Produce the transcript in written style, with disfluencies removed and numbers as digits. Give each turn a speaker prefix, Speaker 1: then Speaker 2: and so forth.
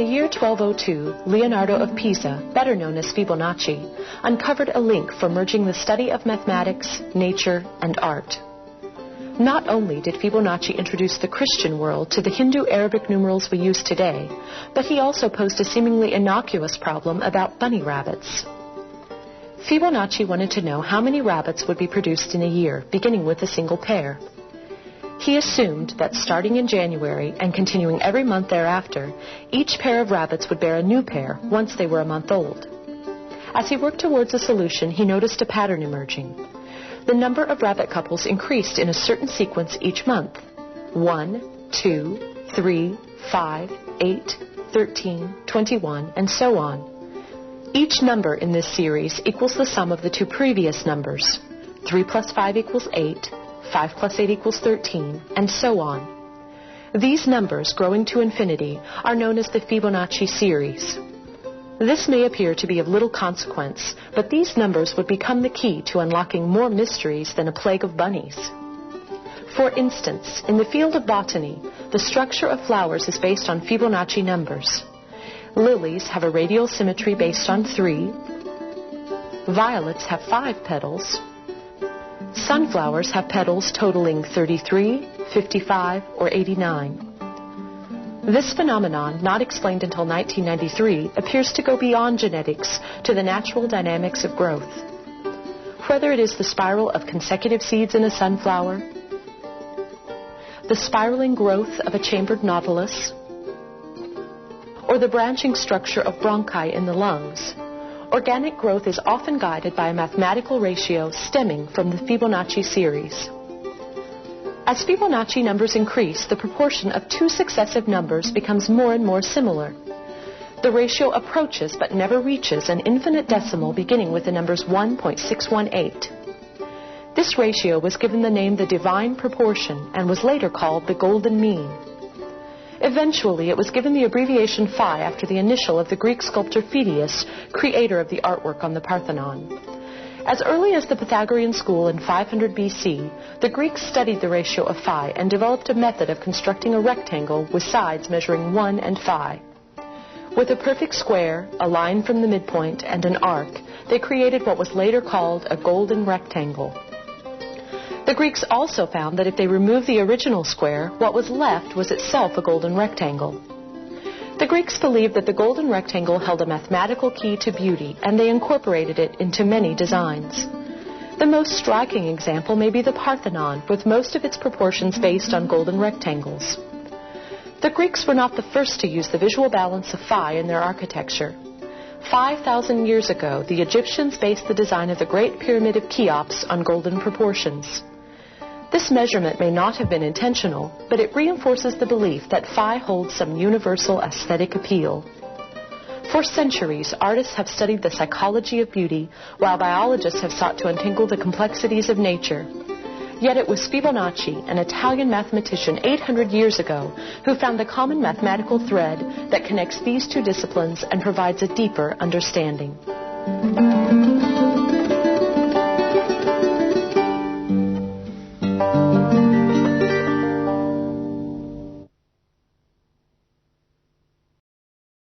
Speaker 1: the year 1202, Leonardo of Pisa, better known as Fibonacci, uncovered a link for merging the study of mathematics, nature, and art. Not only did Fibonacci introduce the Christian world to the Hindu Arabic numerals we use today, but he also posed a seemingly innocuous problem about bunny rabbits. Fibonacci wanted to know how many rabbits would be produced in a year, beginning with a single pair. He assumed that starting in January and continuing every month thereafter, each pair of rabbits would bear a new pair once they were a month old. As he worked towards a solution, he noticed a pattern emerging. The number of rabbit couples increased in a certain sequence each month: 1, 2, 3, 5, 8, 13, 21, and so on. Each number in this series equals the sum of the two previous numbers. 3 plus 5 equals 8, 5 plus 8 equals 13, and so on. These numbers, growing to infinity, are known as the Fibonacci series. This may appear to be of little consequence, but these numbers would become the key to unlocking more mysteries than a plague of bunnies. For instance, in the field of botany, the structure of flowers is based on Fibonacci numbers. Lilies have a radial symmetry based on 3. Violets have 5 petals. Sunflowers have petals totaling 33, 55, or 89. This phenomenon, not explained until 1993, appears to go beyond genetics to the natural dynamics of growth. Whether it is the spiral of consecutive seeds in a sunflower, the spiraling growth of a chambered nautilus, or the branching structure of bronchi in the lungs, organic growth is often guided by a mathematical ratio stemming from the Fibonacci series. As Fibonacci numbers increase, the proportion of two successive numbers becomes more and more similar. The ratio approaches but never reaches an infinite decimal beginning with the numbers 1.618. This ratio was given the name the divine proportion and was later called the golden mean. Eventually, it was given the abbreviation phi after the initial of the Greek sculptor Phidias, creator of the artwork on the Parthenon. As early as the Pythagorean school in 500 BC, the Greeks studied the ratio of phi and developed a method of constructing a rectangle with sides measuring 1 and phi. With a perfect square, a line from the midpoint, and an arc, they created what was later called a golden rectangle. The Greeks also found that if they removed the original square, what was left was itself a golden rectangle. The Greeks believed that the golden rectangle held a mathematical key to beauty, and they incorporated it into many designs. The most striking example may be the Parthenon, with most of its proportions based on golden rectangles. The Greeks were not the first to use the visual balance of phi in their architecture. 5,000 years ago, the Egyptians based the design of the Great Pyramid of Cheops on golden proportions. This measurement may not have been intentional, but it reinforces the belief that phi holds some universal aesthetic appeal. For centuries, artists have studied the psychology of beauty, while biologists have sought to untangle the complexities of nature. Yet it was Fibonacci, an Italian mathematician 800 years ago, who found the common mathematical thread that connects these two disciplines and provides a deeper understanding.